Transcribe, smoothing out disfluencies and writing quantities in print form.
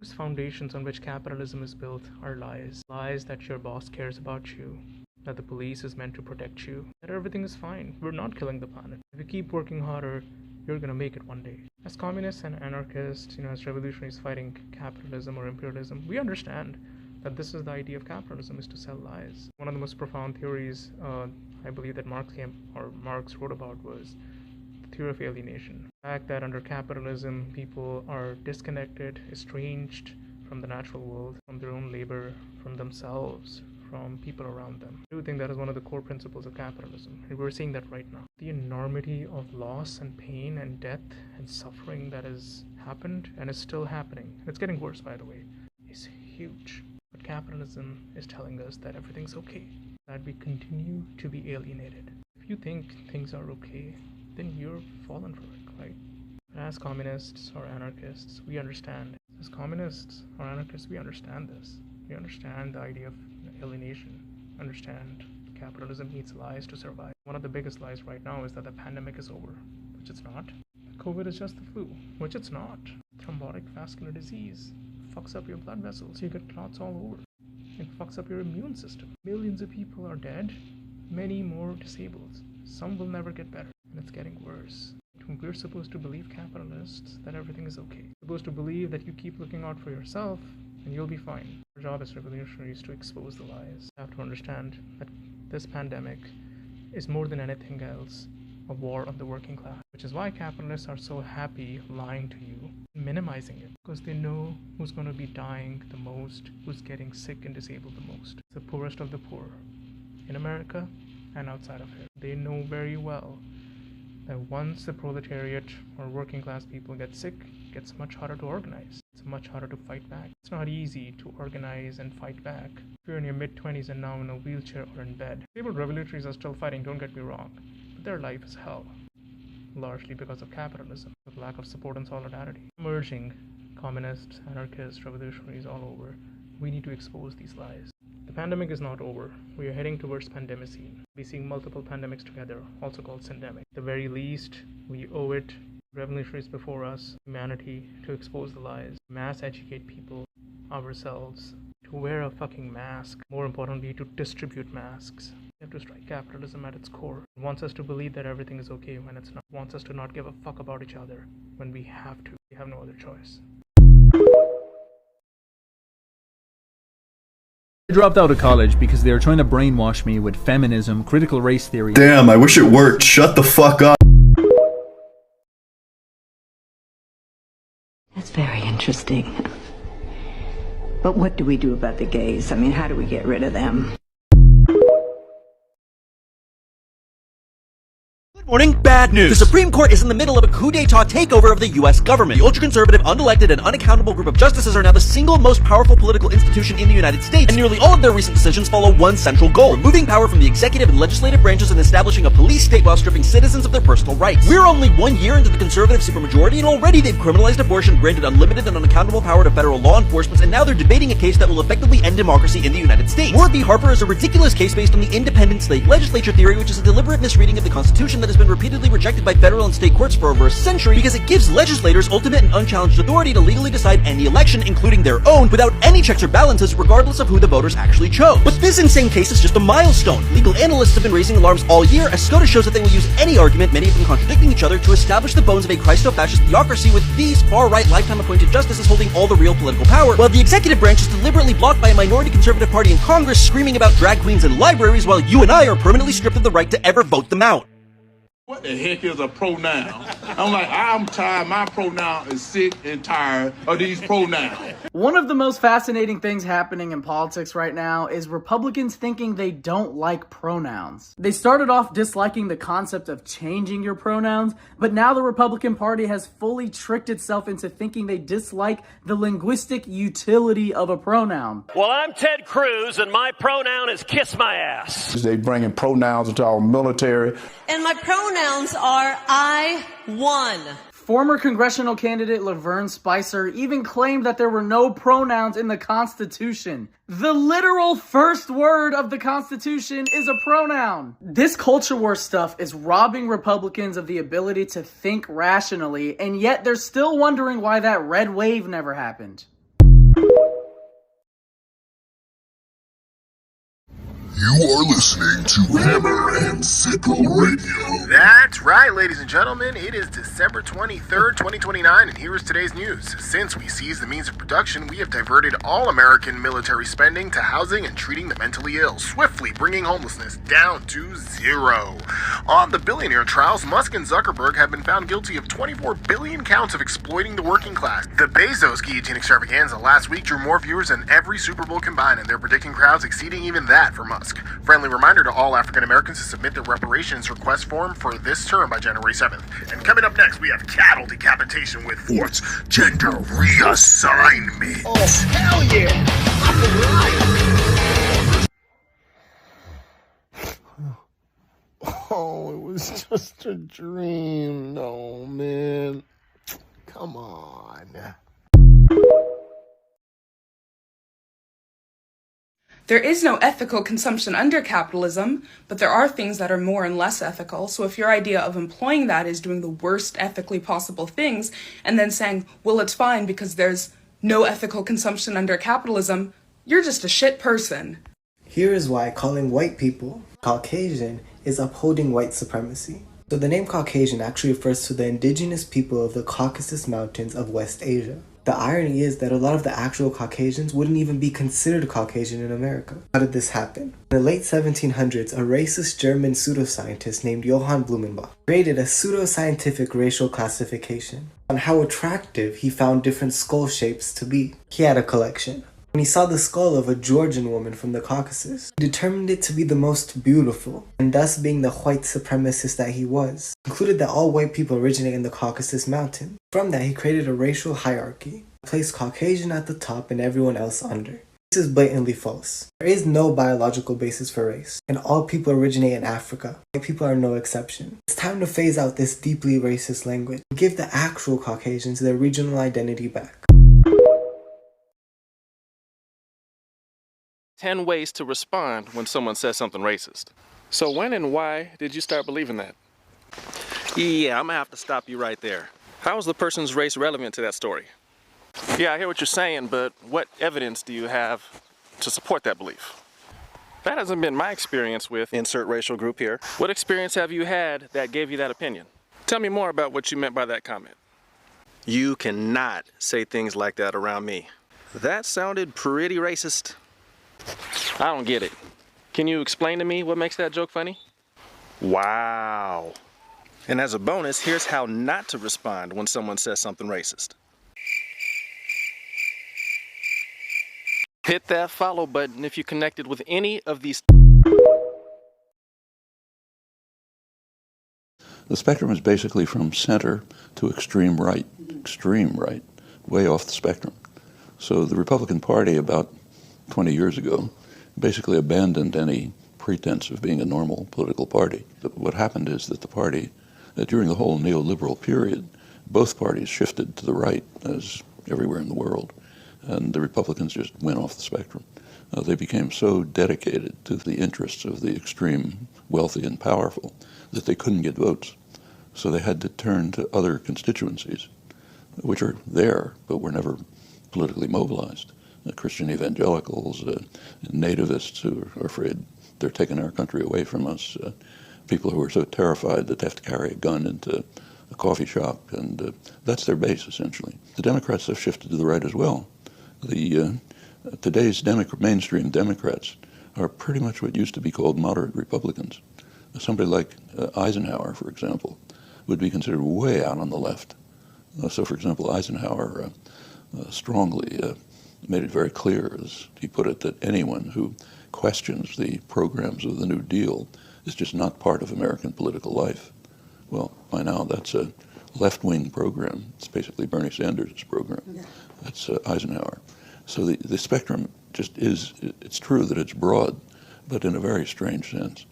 Those foundations on which capitalism is built are lies. Lies that your boss cares about you, that the police is meant to protect you, that everything is fine. We're not killing the planet. If you keep working harder, you're gonna make it one day. As communists and anarchists, as revolutionaries fighting capitalism or imperialism, we understand that this is the idea of capitalism, is to sell lies. One of the most profound theories I believe that Marx wrote about was the theory of alienation. The fact that under capitalism, people are disconnected, estranged from the natural world, from their own labor, from themselves, from people around them. I do think that is one of the core principles of capitalism, and we're seeing that right now. The enormity of loss and pain and death and suffering that has happened and is still happening, and it's getting worse, by the way, is huge. But capitalism is telling us that everything's okay, that we continue to be alienated. If you think things are okay, then you're fallen for it, right? As communists or anarchists, we understand. As communists or anarchists, we understand this. We understand the idea of alienation, understand capitalism needs lies to survive. One of the biggest lies right now is that the pandemic is over, which it's not. COVID is just the flu, which it's not. Thrombotic vascular disease fucks up your blood vessels, you get clots all over. It fucks up your immune system. Millions of people are dead, many more disabled. Some will never get better, and it's getting worse. We're supposed to believe, capitalists, that everything is okay. We're supposed to believe that you keep looking out for yourself and you'll be fine. Our job as revolutionaries is to expose the lies. You have to understand that this pandemic is more than anything else a war on the working class, which is why capitalists are so happy lying to you, minimizing it, because they know who's going to be dying the most, who's getting sick and disabled the most. The poorest of the poor in America and outside of it. They know very well that once the proletariat or working class people get sick, it gets much harder to organize. It's much harder to fight back. It's not easy to organize and fight back. If you're in your mid-20s and now in a wheelchair or in bed, disabled revolutionaries are still fighting, don't get me wrong, but their life is hell, largely because of capitalism, with lack of support and solidarity. Emerging communists, anarchists, revolutionaries all over, we need to expose these lies. The pandemic is not over. We are heading towards pandemicine. We're seeing multiple pandemics together, also called syndemic. At the very least, we owe it, revolutionaries before us, humanity, to expose the lies, mass educate people, ourselves, to wear a fucking mask, more importantly, to distribute masks. We have to strike capitalism at its core. It wants us to believe that everything is okay when it's not. It wants us to not give a fuck about each other when we have to. We have no other choice. I dropped out of college because they were trying to brainwash me with feminism, critical race theory. Damn, I wish it worked. Shut the fuck up. That's very interesting. But what do we do about the gays? I mean, how do we get rid of them? Morning, bad news. The Supreme Court is in the middle of a coup d'etat takeover of the U.S. government. The ultra-conservative, unelected, and unaccountable group of justices are now the single most powerful political institution in the United States, and nearly all of their recent decisions follow one central goal: removing power from the executive and legislative branches and establishing a police state while stripping citizens of their personal rights. We're only 1 year into the conservative supermajority, and already they've criminalized abortion, granted unlimited and unaccountable power to federal law enforcement, and now they're debating a case that will effectively end democracy in the United States. Ward v. Harper is a ridiculous case based on the independent state legislature theory, which is a deliberate misreading of the Constitution that has been repeatedly rejected by federal and state courts for over a century because it gives legislators ultimate and unchallenged authority to legally decide any election, including their own, without any checks or balances, regardless of who the voters actually chose. But this insane case is just a milestone. Legal analysts have been raising alarms all year, as SCOTUS shows that they will use any argument, many of them contradicting each other, to establish the bones of a Christo-fascist theocracy with these far-right lifetime-appointed justices holding all the real political power, while the executive branch is deliberately blocked by a minority conservative party in Congress screaming about drag queens and libraries, while you and I are permanently stripped of the right to ever vote them out. What the heck is a pronoun? I'm like, I'm tired. My pronoun is sick and tired of these pronouns. One of the most fascinating things happening in politics right now is Republicans thinking they don't like pronouns. They started off disliking the concept of changing your pronouns, but now the Republican Party has fully tricked itself into thinking they dislike the linguistic utility of a pronoun. Well, I'm Ted Cruz, and my pronoun is kiss my ass. They bringing pronouns into our military. And my pronouns are I won. Former congressional candidate Laverne Spicer even claimed that there were no pronouns in the Constitution. The literal first word of the Constitution is a pronoun. This culture war stuff is robbing Republicans of the ability to think rationally, and yet they're still wondering why that red wave never happened. You are listening to Hammer and Sickle Radio. That's right, ladies and gentlemen. It is December 23rd, 2029, and here is today's news. Since we seized the means of production, we have diverted all American military spending to housing and treating the mentally ill, swiftly bringing homelessness down to zero. On the billionaire trials, Musk and Zuckerberg have been found guilty of 24 billion counts of exploiting the working class. The Bezos guillotine extravaganza last week drew more viewers than every Super Bowl combined, and they're predicting crowds exceeding even that for Musk. Friendly reminder to all African Americans to submit their reparations request form for this term by January 7th. And coming up next, we have cattle decapitation with What's gender reassignment? Oh, hell yeah! Oh, it was just a dream. No, man. Come on. There is no ethical consumption under capitalism, but there are things that are more and less ethical. So if your idea of employing that is doing the worst ethically possible things and then saying, well, it's fine because there's no ethical consumption under capitalism, you're just a shit person. Here is why calling white people Caucasian is upholding white supremacy. So the name Caucasian actually refers to the indigenous people of the Caucasus Mountains of West Asia. The irony is that a lot of the actual Caucasians wouldn't even be considered Caucasian in America. How did this happen? In the late 1700s, a racist German pseudoscientist named Johann Blumenbach created a pseudoscientific racial classification on how attractive he found different skull shapes to be. He had a collection. When he saw the skull of a Georgian woman from the Caucasus, he determined it to be the most beautiful, and thus being the white supremacist that he was, concluded that all white people originate in the Caucasus Mountain. From that, he created a racial hierarchy, placed Caucasian at the top and everyone else under. This is blatantly false. There is no biological basis for race, and all people originate in Africa. White people are no exception. It's time to phase out this deeply racist language and give the actual Caucasians their regional identity back. 10 ways to respond when someone says something racist. So when and why did you start believing that? Yeah, I'm gonna have to stop you right there. How is the person's race relevant to that story? Yeah, I hear what you're saying, but what evidence do you have to support that belief? That hasn't been my experience with insert racial group here. What experience have you had that gave you that opinion? Tell me more about what you meant by that comment. You cannot say things like that around me. That sounded pretty racist. I don't get it. Can you explain to me what makes that joke funny? Wow. And as a bonus, here's how not to respond when someone says something racist. Hit that follow button if you connected with any of these. The spectrum is basically from center to extreme right, way off the spectrum. So the Republican Party about 20 years ago basically abandoned any pretense of being a normal political party. What happened is that the party, during the whole neoliberal period, both parties shifted to the right, as everywhere in the world, and the Republicans just went off the spectrum. They became so dedicated to the interests of the extreme wealthy and powerful that they couldn't get votes. So they had to turn to other constituencies, which are there, but were never politically mobilized. Christian evangelicals, nativists who are afraid they're taking our country away from us, people who are so terrified that they have to carry a gun into a coffee shop, and that's their base, essentially. The Democrats have shifted to the right as well. Today's mainstream Democrats are pretty much what used to be called moderate Republicans. Somebody like Eisenhower, for example, would be considered way out on the left. So, for example, Eisenhower strongly made it very clear, as he put it, that anyone who questions the programs of the New Deal is just not part of American political life. Well, by now that's a left-wing program. It's basically Bernie Sanders' program. Yeah. That's Eisenhower. So the spectrum just is, it's true that it's broad, but in a very strange sense.